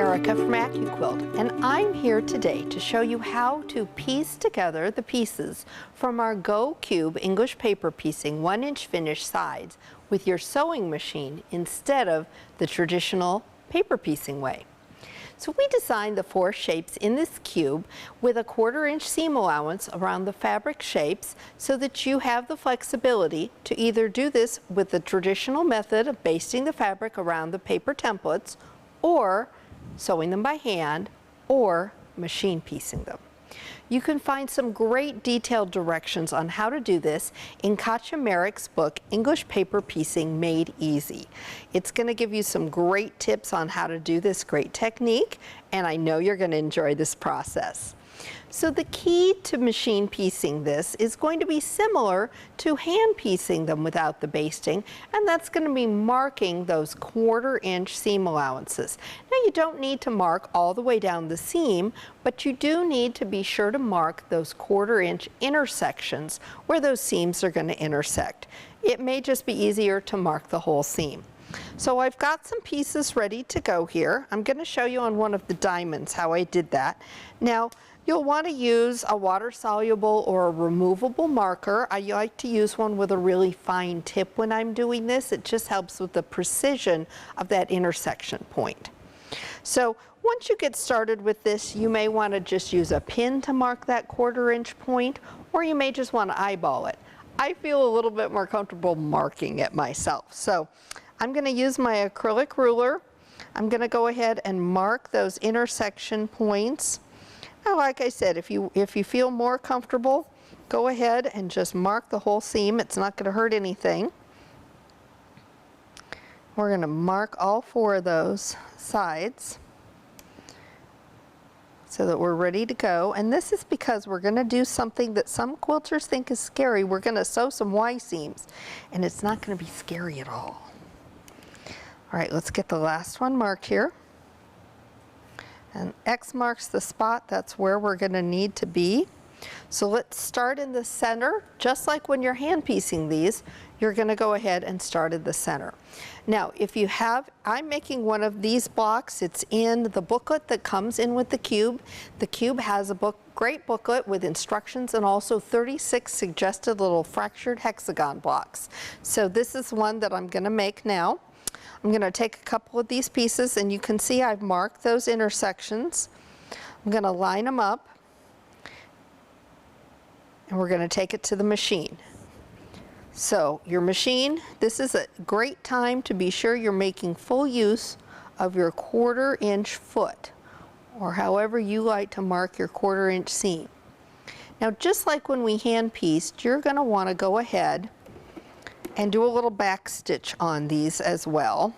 Erica from AccuQuilt, and I'm here today to show you how to piece together the pieces from our Go Cube English paper piecing 1-inch finish sides with your sewing machine instead of the traditional paper piecing way. So we designed the 4 shapes in this cube with a 1/4-inch seam allowance around the fabric shapes so that you have the flexibility to either do this with the traditional method of basting the fabric around the paper templates, or sewing them by hand, or machine piecing them. You can find some great detailed directions on how to do this in Katja Merrick's book, English Paper Piecing Made Easy. It's going to give you some great tips on how to do this great technique, and I know you're going to enjoy this process. So the key to machine piecing this is going to be similar to hand piecing them without the basting, and that's going to be marking those 1/4-inch seam allowances. Now you don't need to mark all the way down the seam, but you do need to be sure to mark those 1/4-inch intersections where those seams are going to intersect. It may just be easier to mark the whole seam. So I've got some pieces ready to go here. I'm going to show you on one of the diamonds how I did that. Now, you'll want to use a water-soluble or a removable marker. I like to use one with a really fine tip when I'm doing this. It just helps with the precision of that intersection point. So once you get started with this, you may want to just use a pin to mark that 1/4-inch point, or you may just want to eyeball it. I feel a little bit more comfortable marking it myself. So I'm going to use my acrylic ruler. I'm going to go ahead and mark those intersection points. Now, like I said, if you feel more comfortable, go ahead and just mark the whole seam. It's not going to hurt anything. We're going to mark all 4 of those sides so that we're ready to go. And this is because we're going to do something that some quilters think is scary. We're going to sew some Y seams, and it's not going to be scary at all. All right, let's get the last one marked here. And X marks the spot. That's where we're going to need to be. So let's start in the center. Just like when you're hand piecing these, you're going to go ahead and start in the center. Now, if you have, I'm making one of these blocks. It's in the booklet that comes in with the cube. The cube has a great booklet with instructions and also 36 suggested little fractured hexagon blocks. So this is one that I'm going to make now. I'm going to take a couple of these pieces, and you can see I've marked those intersections. I'm going to line them up, and we're going to take it to the machine. So your machine, this is a great time to be sure you're making full use of your 1/4-inch foot, or however you like to mark your 1/4-inch seam. Now, just like when we hand pieced, you're going to want to go ahead and do a little back stitch on these as well.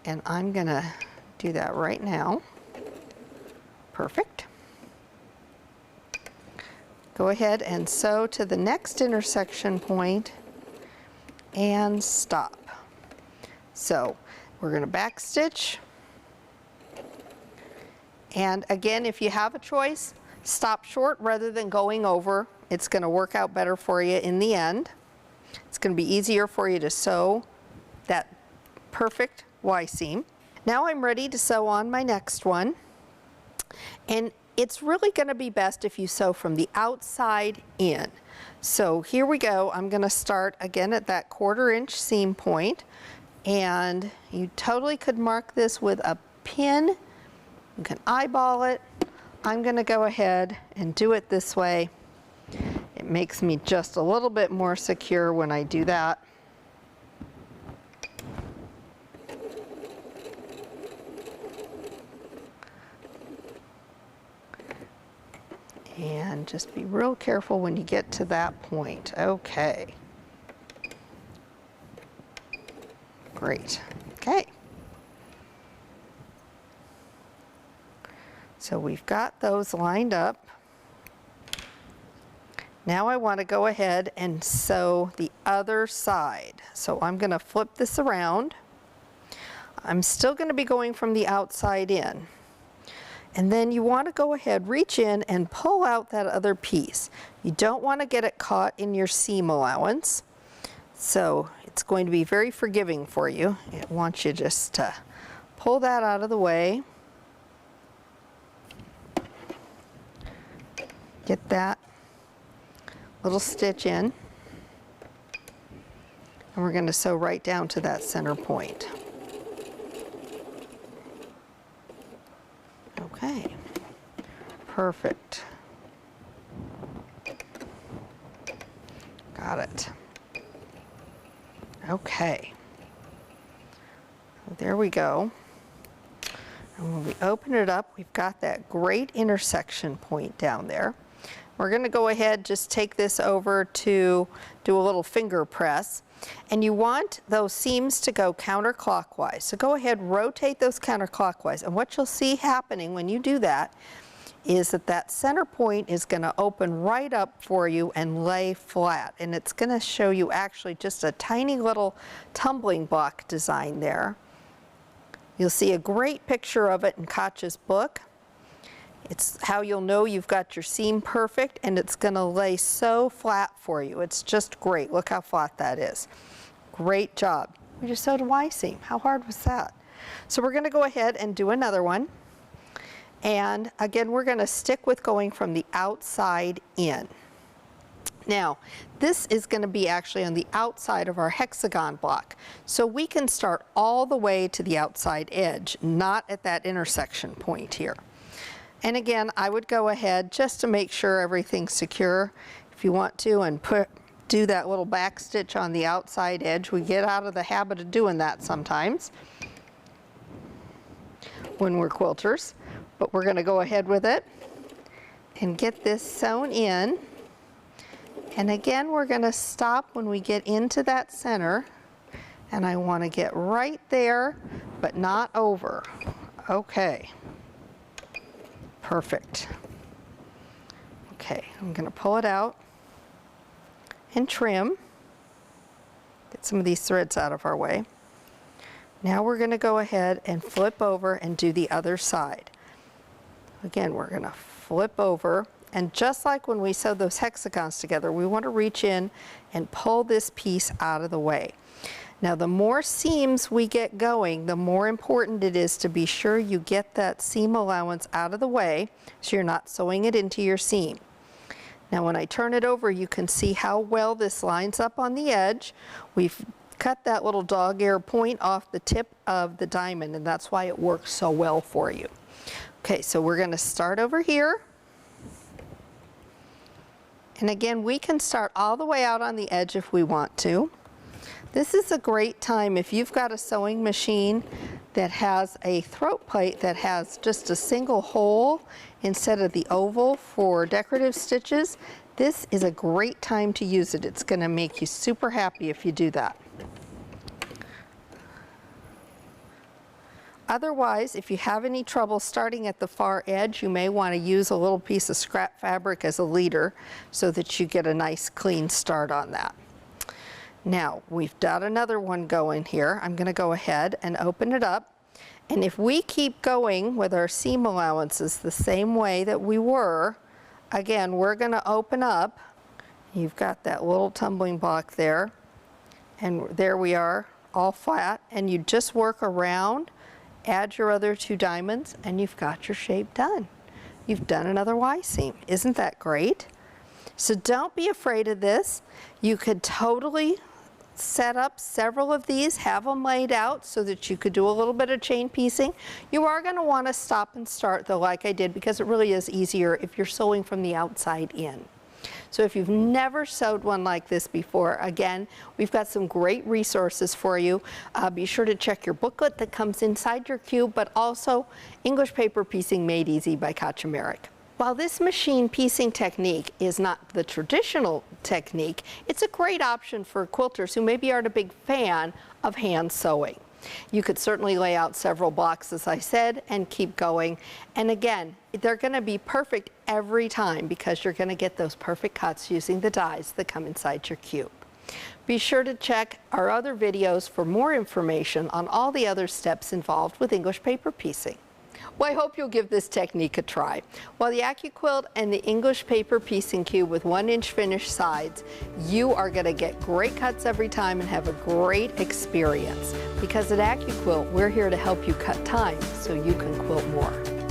And I'm going to do that right now. Perfect. Go ahead and sew to the next intersection point and stop. So we're going to back stitch. And again, if you have a choice, stop short rather than going over. It's going to work out better for you in the end. It's going to be easier for you to sew that perfect Y seam. Now I'm ready to sew on my next one. And it's really going to be best if you sew from the outside in. So here we go. I'm going to start again at that 1/4-inch seam point. And you totally could mark this with a pin. You can eyeball it. I'm going to go ahead and do it this way. It makes me just a little bit more secure when I do that. And just be real careful when you get to that point. Okay. Great. Okay. So we've got those lined up. Now I want to go ahead and sew the other side. So I'm going to flip this around. I'm still going to be going from the outside in. And then you want to go ahead, reach in and pull out that other piece. You don't want to get it caught in your seam allowance. So it's going to be very forgiving for you. It wants you just to pull that out of the way. Get that little stitch in. And we're going to sew right down to that center point. Okay, perfect. Got it. Okay. There we go. And when we open it up, we've got that great intersection point down there. We're going to go ahead, just take this over to do a little finger press. And you want those seams to go counterclockwise. So go ahead, rotate those counterclockwise. And what you'll see happening when you do that is that that center point is going to open right up for you and lay flat. And it's going to show you actually just a tiny little tumbling block design there. You'll see a great picture of it in Katja's book. It's how you'll know you've got your seam perfect, and it's going to lay so flat for you. It's just great. Look how flat that is. Great job. We just sewed a Y seam. How hard was that? So we're going to go ahead and do another one. And again, we're going to stick with going from the outside in. Now, this is going to be actually on the outside of our hexagon block. So we can start all the way to the outside edge, not at that intersection point here. And again, I would go ahead just to make sure everything's secure, if you want to, and do that little back stitch on the outside edge. We get out of the habit of doing that sometimes when we're quilters, but we're going to go ahead with it and get this sewn in. And again, we're going to stop when we get into that center, and I want to get right there, but not over. Okay. Perfect. Okay, I'm going to pull it out and trim. Get some of these threads out of our way. Now we're going to go ahead and flip over and do the other side. Again, we're going to flip over, and just like when we sewed those hexagons together, we want to reach in and pull this piece out of the way. Now, the more seams we get going, the more important it is to be sure you get that seam allowance out of the way so you're not sewing it into your seam. Now, when I turn it over, you can see how well this lines up on the edge. We've cut that little dog-ear point off the tip of the diamond, and that's why it works so well for you. Okay, so we're going to start over here. And again, we can start all the way out on the edge if we want to. This is a great time if you've got a sewing machine that has a throat plate that has just a single hole instead of the oval for decorative stitches. This is a great time to use it. It's going to make you super happy if you do that. Otherwise, if you have any trouble starting at the far edge, you may want to use a little piece of scrap fabric as a leader so that you get a nice clean start on that. Now, we've got another one going here. I'm going to go ahead and open it up. And if we keep going with our seam allowances the same way that we were, again, we're going to open up. You've got that little tumbling block there. And there we are, all flat. And you just work around, add your other two diamonds, and you've got your shape done. You've done another Y seam. Isn't that great? So don't be afraid of this. You could totally set up several of these, have them laid out so that you could do a little bit of chain piecing. You are going to want to stop and start though, like I did, because it really is easier if you're sewing from the outside in. So if you've never sewed one like this before, again, we've got some great resources for you. Be sure to check your booklet that comes inside your cube, but also English Paper Piecing Made Easy by Katja Merrick. While this machine piecing technique is not the traditional technique, it's a great option for quilters who maybe aren't a big fan of hand sewing. You could certainly lay out several blocks, as I said, and keep going. And again, they're going to be perfect every time because you're going to get those perfect cuts using the dies that come inside your cube. Be sure to check our other videos for more information on all the other steps involved with English paper piecing. Well, I hope you'll give this technique a try. While the AccuQuilt and the English paper piecing cube with 1-inch finished sides, you are going to get great cuts every time and have a great experience. Because at AccuQuilt, we're here to help you cut time so you can quilt more.